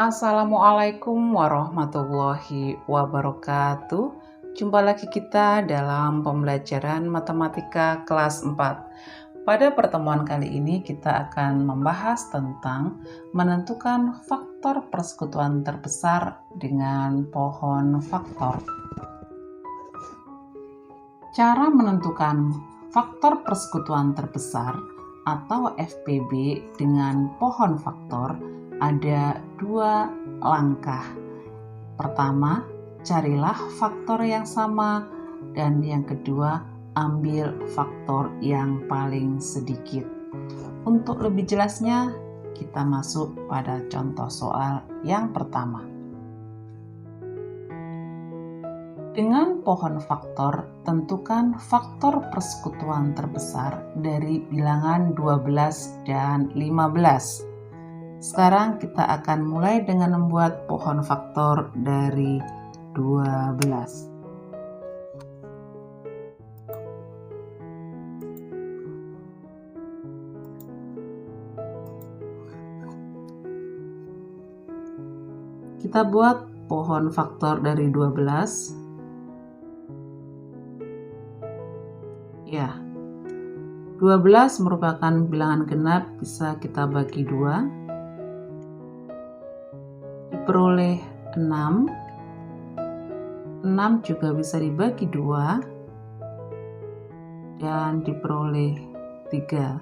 Assalamualaikum warahmatullahi wabarakatuh. Jumpa lagi kita dalam pembelajaran matematika kelas 4. Pada pertemuan kali ini kita akan membahas tentang menentukan faktor persekutuan terbesar dengan pohon faktor. Cara menentukan faktor persekutuan terbesar atau FPB dengan pohon faktor ada dua langkah. Pertama, carilah faktor yang sama, dan yang kedua, ambil faktor yang paling sedikit. Untuk lebih jelasnya, kita masuk pada contoh soal yang pertama. Dengan pohon faktor, tentukan faktor persekutuan terbesar dari bilangan 12 dan 15. Sekarang kita akan mulai dengan membuat pohon faktor dari 12. Kita buat pohon faktor dari 12. Ya, 12 merupakan bilangan genap, bisa kita bagi 2. Diperoleh 6. 6 juga bisa dibagi 2 dan diperoleh 3.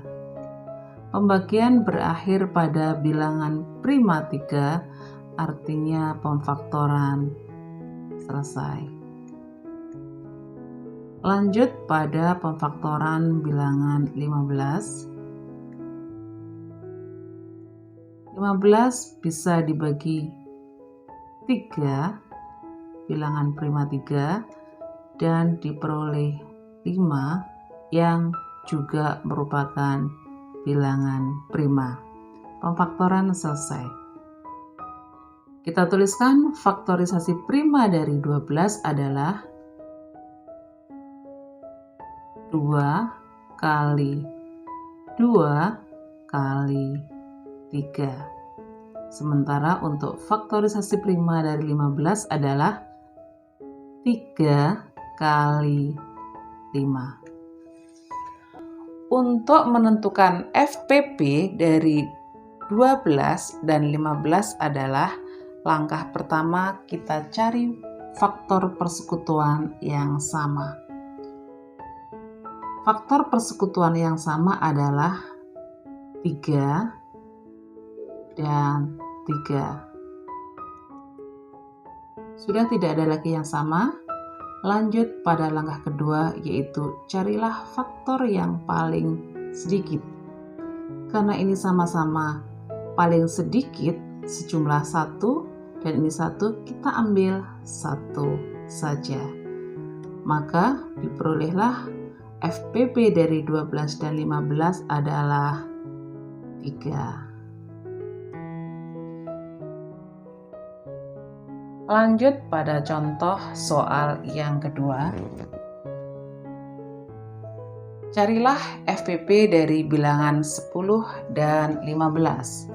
Pembagian berakhir pada bilangan prima 3, artinya pemfaktoran selesai. Lanjut pada pemfaktoran bilangan 15. 15 bisa dibagi 3, bilangan prima 3, dan diperoleh 5 yang juga merupakan bilangan prima. Pemfaktoran selesai. Kita tuliskan faktorisasi prima dari 12 adalah 2 kali 2 kali 3. Sementara untuk faktorisasi prima dari 15 adalah 3 kali 5. Untuk menentukan FPB dari 12 dan 15 adalah langkah pertama, kita cari faktor persekutuan yang sama. Faktor persekutuan yang sama adalah 3 dan 3. Sudah tidak ada lagi yang sama, lanjut pada langkah kedua, yaitu carilah faktor yang paling sedikit. Karena ini sama-sama paling sedikit, sejumlah 1, dan ini 1, kita ambil 1 saja. Maka diperolehlah FPB dari 12 dan 15 adalah 3. Lanjut pada contoh soal yang kedua. Carilah FPB dari bilangan 10 dan 15.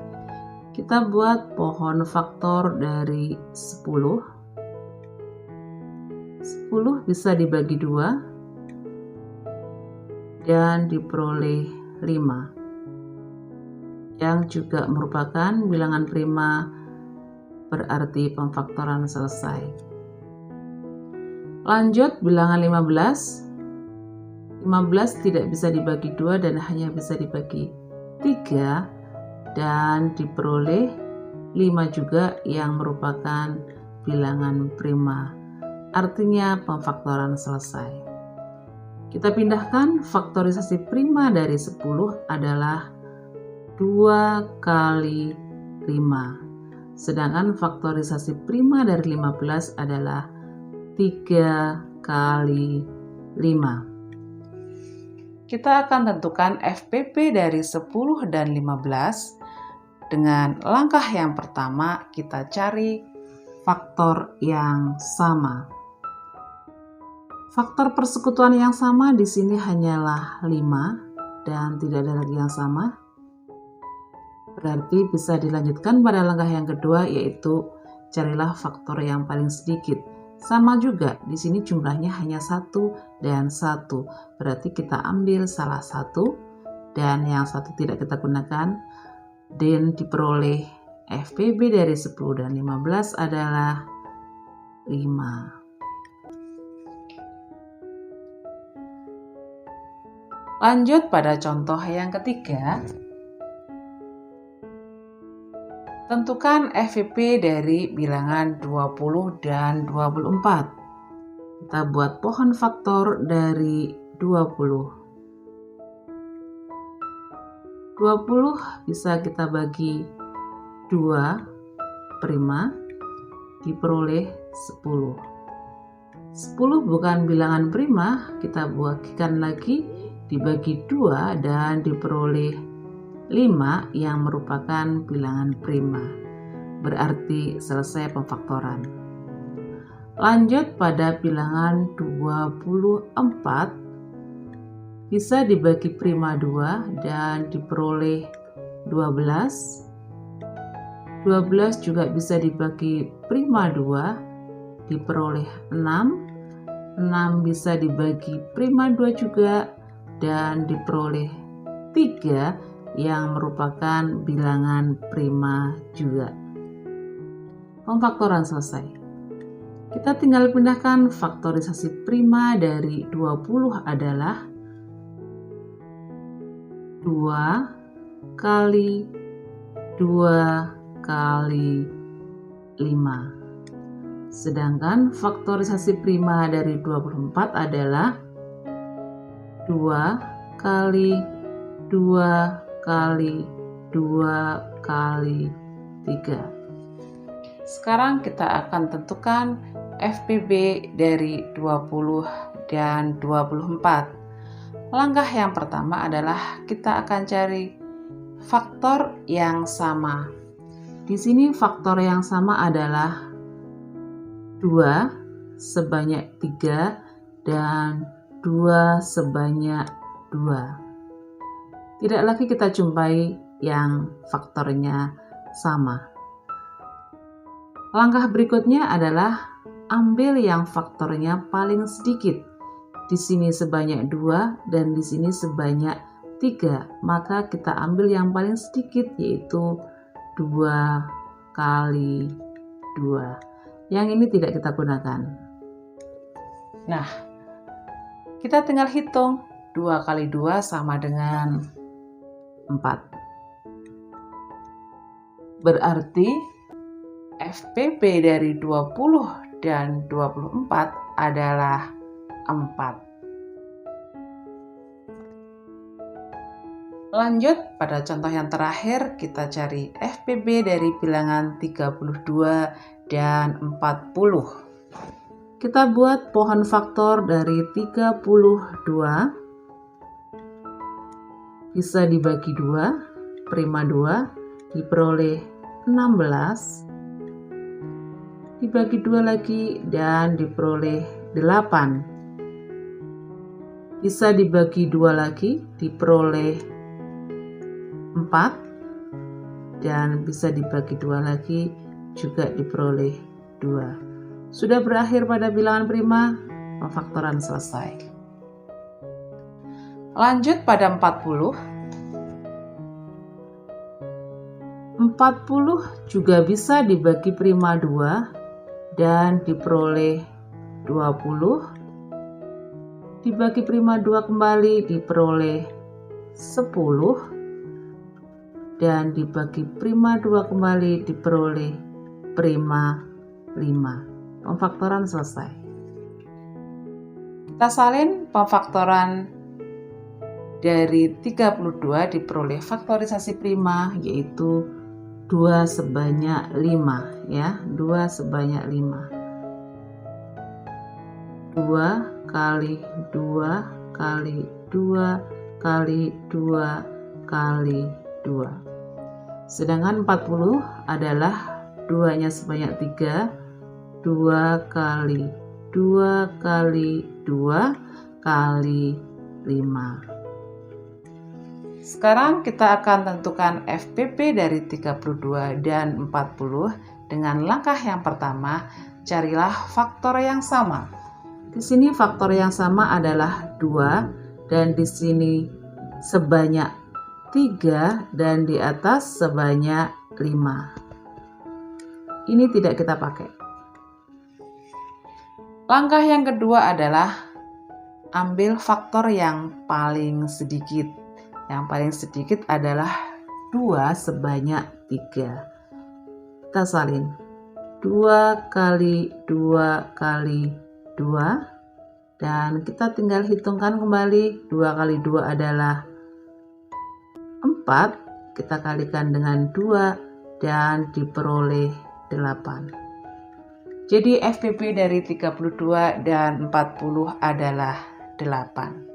Kita buat pohon faktor dari 10. 10 bisa dibagi 2 dan diperoleh 5, yang juga merupakan bilangan prima, berarti pemfaktoran selesai. Lanjut bilangan 15. 15 tidak bisa dibagi 2 dan hanya bisa dibagi 3 dan diperoleh 5 juga, yang merupakan bilangan prima, artinya pemfaktoran selesai. Kita pindahkan faktorisasi prima dari 10 adalah 2 kali 5. Sedangkan faktorisasi prima dari 15 adalah 3 kali 5. Kita akan tentukan FPB dari 10 dan 15. Dengan langkah yang pertama, kita cari faktor yang sama. Faktor persekutuan yang sama di sini hanyalah 5 dan tidak ada lagi yang sama. Berarti bisa dilanjutkan pada langkah yang kedua, yaitu carilah faktor yang paling sedikit. Sama juga, di sini jumlahnya hanya 1 dan 1. Berarti kita ambil salah satu dan yang satu tidak kita gunakan, dan diperoleh FPB dari 10 dan 15 adalah 5. Lanjut pada contoh yang ketiga. Tentukan FVP dari bilangan 20 dan 24. Kita buat pohon faktor dari 20. 20 bisa kita bagi 2 prima, diperoleh 10. 10 bukan bilangan prima, kita bagikan lagi, dibagi 2 dan diperoleh 5 yang merupakan bilangan prima. Berarti selesai pemfaktoran. Lanjut pada bilangan 24, bisa dibagi prima 2 dan diperoleh 12. 12 juga bisa dibagi prima 2, diperoleh 6. 6 bisa dibagi prima 2 juga dan diperoleh 3 yang merupakan bilangan prima juga. Pemfaktoran selesai. Kita tinggal pindahkan faktorisasi prima dari 20 adalah 2 kali 2 kali 5. Sedangkan faktorisasi prima dari 24 adalah 2 kali 2 kali 2 kali 3. Sekarang kita akan tentukan FPB dari 20 dan 24. Langkah yang pertama adalah kita akan cari faktor yang sama. Di sini faktor yang sama adalah 2 sebanyak 3 dan 2 sebanyak 2. Tidak lagi kita jumpai yang faktornya sama. Langkah berikutnya adalah ambil yang faktornya paling sedikit. Di sini sebanyak 2 dan di sini sebanyak 3. Maka kita ambil yang paling sedikit, yaitu 2 kali 2. Yang ini tidak kita gunakan. Nah, kita tinggal hitung. 2 kali 2 sama dengan 4. Berarti FPP dari 20 dan 24 adalah 4. Lanjut pada contoh yang terakhir, kita cari FPB dari bilangan 32 dan 40. Kita buat pohon faktor dari 32. Bisa dibagi 2, prima 2, diperoleh 16. Dibagi 2 lagi dan diperoleh 8. Bisa dibagi 2 lagi, diperoleh 4. Dan bisa dibagi 2 lagi, juga diperoleh 2. Sudah berakhir pada bilangan prima, pemfaktoran selesai. Lanjut pada 40. 40 juga bisa dibagi prima 2 dan diperoleh 20. Dibagi prima 2 kembali diperoleh 10. Dan dibagi prima 2 kembali diperoleh prima 5. Pemfaktoran selesai. Kita salin pemfaktoran dari 32 diperoleh faktorisasi prima, yaitu 2 sebanyak 5 ya, 2 sebanyak 5. 2 kali 2 kali 2 kali 2 kali 2. Sedangkan 40 adalah 2-nya sebanyak 3, 2 kali 2 kali 2 kali 5. Sekarang kita akan tentukan FPP dari 32 dan 40 dengan langkah yang pertama, carilah faktor yang sama. Di sini faktor yang sama adalah 2 dan di sini sebanyak 3 dan di atas sebanyak 5. Ini tidak kita pakai. Langkah yang kedua adalah ambil faktor yang paling sedikit. Yang paling sedikit adalah 2 sebanyak 3. Kita salin. 2 kali 2 kali 2. Dan kita tinggal hitungkan kembali. 2 kali 2 adalah 4. Kita kalikan dengan 2 dan diperoleh 8. Jadi FPP dari 32 dan 40 adalah 8.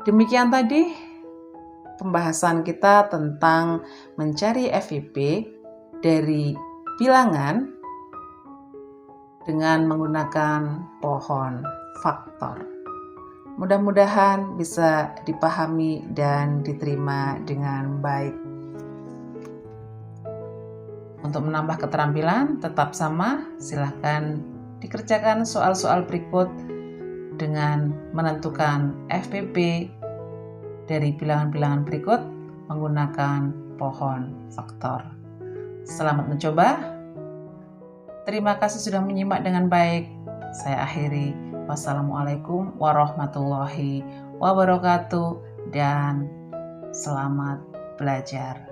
Demikian tadi pembahasan kita tentang mencari FPP dari bilangan dengan menggunakan pohon faktor. Mudah-mudahan bisa dipahami dan diterima dengan baik. Untuk menambah keterampilan tetap sama, silahkan dikerjakan soal-soal berikut dengan menentukan FPP dari bilangan-bilangan berikut menggunakan pohon faktor. Selamat mencoba. Terima kasih sudah menyimak dengan baik. Saya akhiri. Wassalamualaikum warahmatullahi wabarakatuh dan selamat belajar.